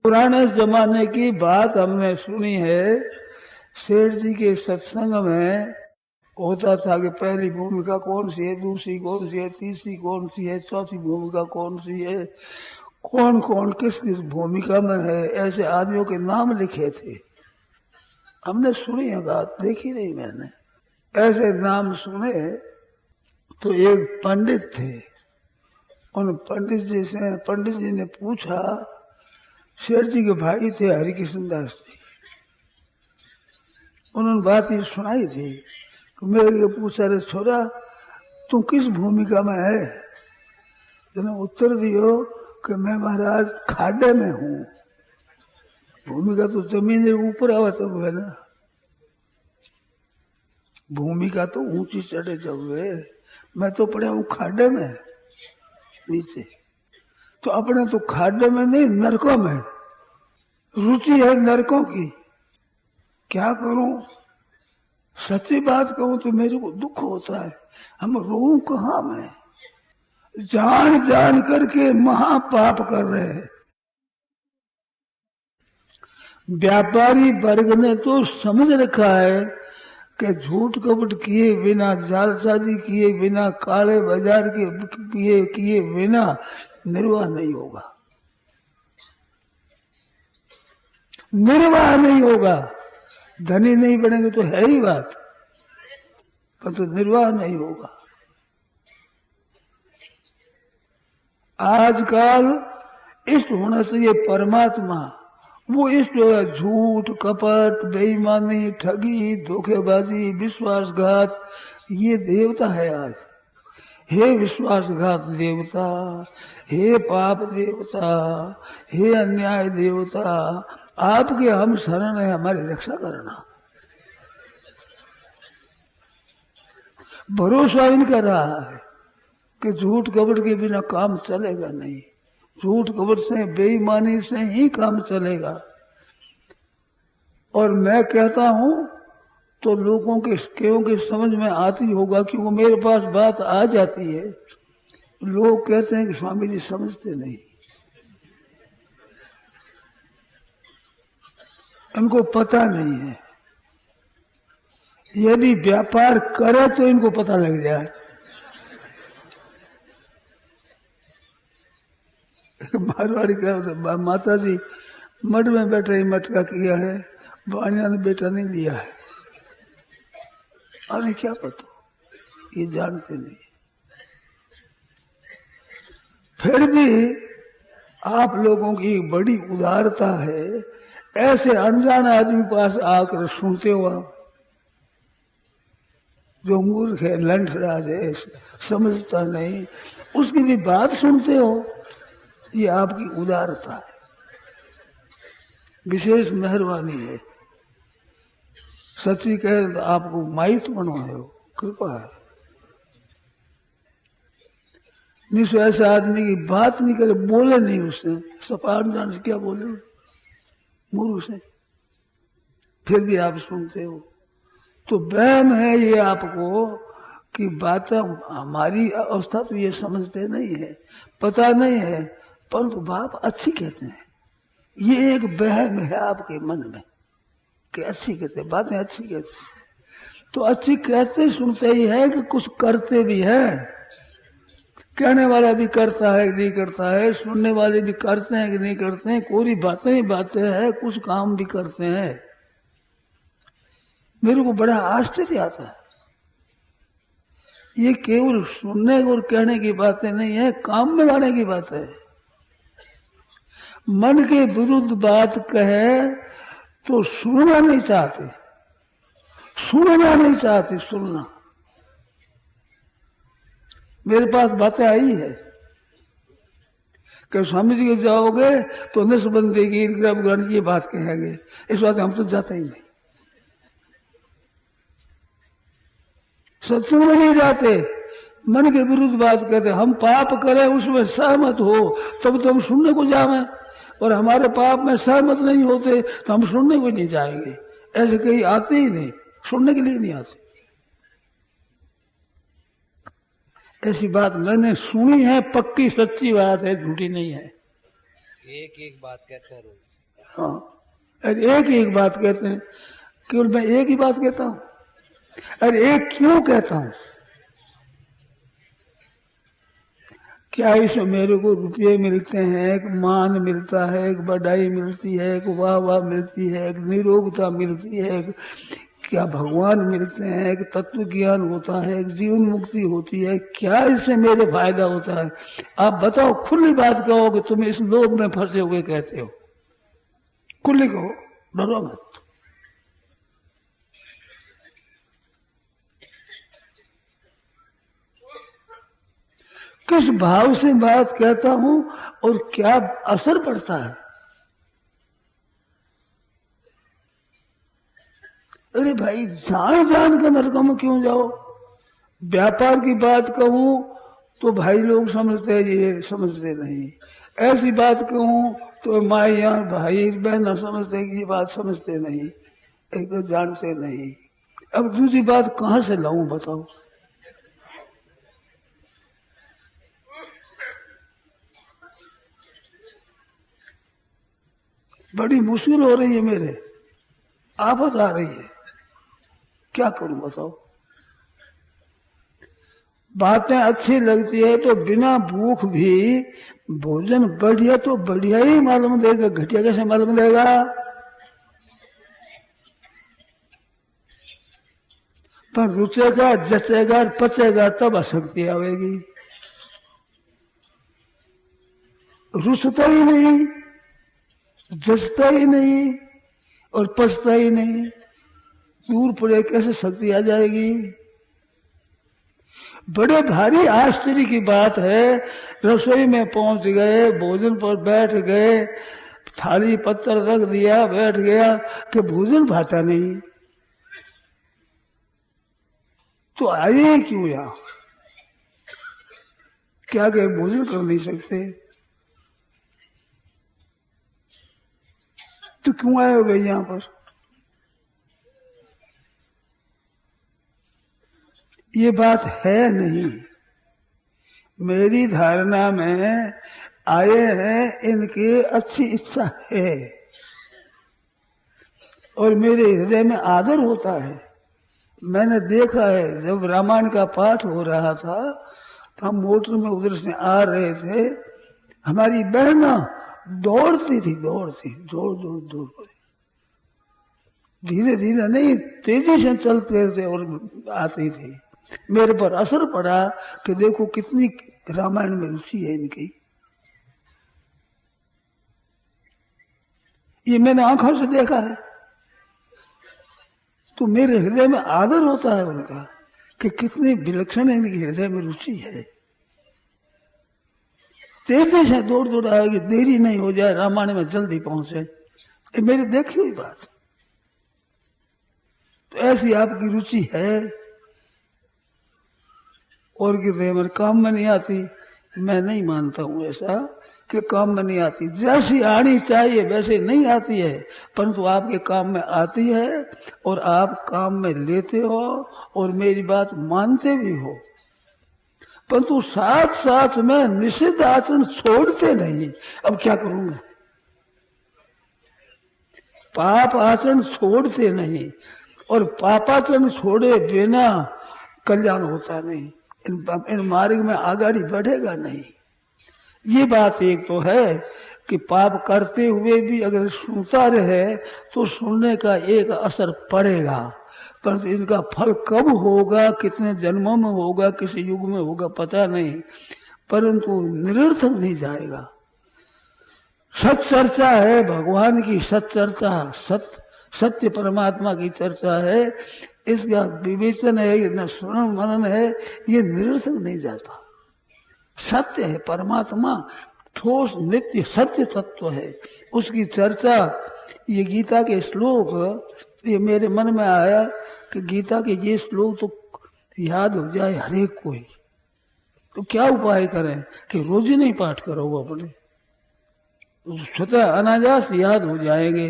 पुराने जमाने की बात हमने सुनी है। सेठ जी के सत्संग में होता था कि पहली भूमिका कौन सी है, दूसरी कौन सी है, तीसरी कौन सी है, चौथी भूमिका कौन सी है, कौन कौन किस किस भूमिका में है, ऐसे आदमियों के नाम लिखे थे। हमने सुनी है बात, देखी नहीं मैंने। ऐसे नाम सुने तो एक पंडित थे। उन पंडित जी ने पूछा, शेठ जी के भाई थे हरिकृष्ण दास जी, उन्होंने बात ये सुनाई थी कि मेरे को पूछा, रे छोरा तू किस भूमिका में है? जिन्होंने उत्तर दियो कि मैं महाराज खाडे में हूँ। भूमिका तो जमीन के ऊपर आवा सब है ना, भूमिका तो ऊंची चढ़े जब है, मैं तो पड़े हूँ खाडे में नीचे। तो अपने तो खाडे में नहीं, नरकों में रुचि है, नरकों की। क्या करूं? सच्ची बात कहूं तो मेरे को दुख होता है। हम रोऊं कहाँ मैं? जान जान करके महापाप कर रहे हैं। व्यापारी वर्ग ने तो समझ रखा है कि झूठ कपट किए बिना, जालसाजी किए बिना, काले बाजार के किए बिना निर्वाह नहीं होगा, निर्वाह नहीं होगा। धनी नहीं बनेंगे तो है ही बात, पर तो निर्वाह नहीं होगा। आजकल इष्ट होना चाहिए परमात्मा, वो इष्ट है झूठ कपट बेईमानी ठगी धोखेबाजी विश्वासघात, ये देवता है आज। हे विश्वासघात देवता, हे पाप देवता, हे अन्याय देवता, आपके हम शरण है, हमारी रक्षा करना। भरोसा इनका रहा है कि झूठ कपट के बिना काम चलेगा नहीं, झूठ कपट से बेईमानी से ही काम चलेगा। और मैं कहता हूं तो लोगों के क्योंकि समझ में आती होगा, क्योंकि मेरे पास बात आ जाती है। लोग कहते हैं कि स्वामी जी समझते नहीं, इनको पता नहीं है। ये भी व्यापार करे तो इनको पता लग जाए। मारवाड़ी का माता जी मठ में बैठे ही मटका किया है, बानिया ने बेटा नहीं दिया है। अरे क्या पता, ये जानते नहीं। फिर भी आप लोगों की बड़ी उदारता है, ऐसे अनजान आदमी पास आकर सुनते हो आप, जो मूर्ख है लंठराज है समझता नहीं, उसकी भी बात सुनते हो। ये आपकी उदारता है, विशेष मेहरबानी है। सच्ची कहे तो आपको माहित बनवाए हो, कृपा है। निश्चय ऐसे आदमी की बात नहीं करे, बोले नहीं उसने, सपाट जान से क्या बोले मूर्ख से, फिर भी आप सुनते हो। तो वहम है ये आपको कि बात हमारी अवस्था तो ये समझते नहीं है, पता नहीं है, परंतु बाप अच्छी कहते हैं। ये एक वहम है आपके मन में कि अच्छी कहते हैं, बातें अच्छी कहते हैं। तो अच्छी कहते सुनते ही है कि कुछ करते भी है। कहने वाला भी करता है कि नहीं करता है, सुनने वाले भी करते हैं कि नहीं करते हैं, कोई बातें ही बातें हैं, कुछ काम भी करते हैं। मेरे को बड़ा आश्चर्य आता है। ये केवल सुनने और कहने की बातें नहीं है, काम में लाने की बात है। मन के विरुद्ध बात कहे तो सुनना नहीं चाहते, सुनना नहीं चाहते, सुनना। मेरे पास बातें आई है कि स्वामी जी के जाओगे तो नसबंदी की ये बात कहेंगे, इस बात हम तो जाते ही नहीं, सत्संग में नहीं जाते, मन के विरुद्ध बात कहते। हम पाप करें उसमें सहमत हो तब तो हम सुनने को जावे, और हमारे पाप में सहमत नहीं होते तो हम सुनने को नहीं जाएंगे। ऐसे कहीं आते ही नहीं, सुनने के लिए नहीं आते। ऐसी बात मैंने सुनी है, पक्की सच्ची बात है, झूठी नहीं है। एक एक बात कहते हैं रोज। हाँ, अरे एक एक बात कहते हैं, केवल मैं एक ही बात कहता हूँ। अरे एक क्यों कहता हूँ? क्या इसमें मेरे को रुपये मिलते हैं, एक मान मिलता है, एक बधाई मिलती है, एक वाह वाह मिलती है, एक निरोगता मिलती है, एक क्या भगवान मिलते हैं, एक तत्व ज्ञान होता है, एक जीवन मुक्ति होती है, क्या इससे मेरे फायदा होता है? आप बताओ, खुली बात कहो कि तुम इस लोभ में फंसे हुए कहते हो, खुली कहो, डरो मत। किस भाव से बात कहता हूं और क्या असर पड़ता है? अरे भाई, जान जान के नरकों में क्यों जाओ? व्यापार की बात कहूं तो भाई लोग समझते हैं, ये समझते नहीं। ऐसी बात कहूं तो माइया भाई बहन समझते हैं कि ये बात समझते नहीं, एक तो जानते नहीं। अब दूसरी बात कहां से लाऊं बताओ? बड़ी मुश्किल हो रही है, मेरे आफत आ रही है, क्या करूं बताओ? बातें अच्छी लगती है तो बिना भूख भी भोजन बढ़िया तो बढ़िया ही मालूम देगा, घटिया कैसे मालूम देगा? पर रुचेगा, जचेगा, पचेगा तब आसक्ति आवेगी। रुचता ही नहीं, जचता ही नहीं और पचता ही नहीं, दूर पड़े कैसे शक्ति आ जाएगी? बड़े भारी आश्चर्य की बात है, रसोई में पहुंच गए, भोजन पर बैठ गए, थाली पत्थर रख दिया, बैठ गया कि भोजन भाता नहीं, तो आए क्यों यहां? क्या कहे, भोजन कर नहीं सकते तो क्यों आए हो भाई यहां पर? ये बात है नहीं, मेरी धारणा में आए हैं, इनकी अच्छी इच्छा है और मेरे हृदय में आदर होता है। मैंने देखा है, जब रामायण का पाठ हो रहा था तो हम मोटर में उधर से आ रहे थे, हमारी बहना दौड़ती थी, दौड़ती दौड़ दौड़ दौड़ कर, धीरे धीरे नहीं तेजी से चलते थे और आती थी। मेरे पर असर पड़ा कि देखो कितनी रामायण में रुचि है इनकी। ये मैंने आंखों से देखा है, तो मेरे हृदय में आदर होता है उनका कि कितनी विलक्षण इनके हृदय में रुचि है। तेजी से दौड़ दौड़ आएगी, देरी नहीं हो जाए, रामायण में जल्दी पहुंचे, ये मेरी देखी हुई बात। तो ऐसी आपकी रुचि है और किसी मेरे काम में नहीं आती। मैं नहीं मानता हूं ऐसा कि काम में नहीं आती, जैसी आनी चाहिए वैसे नहीं आती है, परंतु आपके काम में आती है और आप काम में लेते हो और मेरी बात मानते भी हो, परंतु साथ साथ में निषिद्ध आचरण छोड़ते नहीं। अब क्या करूं मैं? पाप आचरण छोड़ते नहीं और पापाचरण छोड़े बिना कल्याण होता नहीं, इन मार्ग में आगाड़ी बढ़ेगा नहीं। ये बात एक तो है कि पाप करते हुए भी अगर सुनता रहे तो सुनने का एक असर पड़ेगा, परंतु इनका फल कब होगा, कितने जन्मों में होगा, किस युग में होगा पता नहीं, परंतु निरर्थक नहीं जाएगा। सत चर्चा है भगवान की, सत चर्चा, सत्य परमात्मा की चर्चा है, इसका विवेचन है, न श्रवण मनन है, ये निरर्थक नहीं जाता। सत्य है, परमात्मा ठोस नित्य सत्य तत्व है, उसकी चर्चा। ये गीता के श्लोक, ये मेरे मन में आया कि गीता के ये श्लोक तो याद हो जाए हरेक कोई, तो क्या उपाय करें कि रोज ही नहीं पाठ करो वो अपने, स्वतः अनायास याद हो जाएंगे।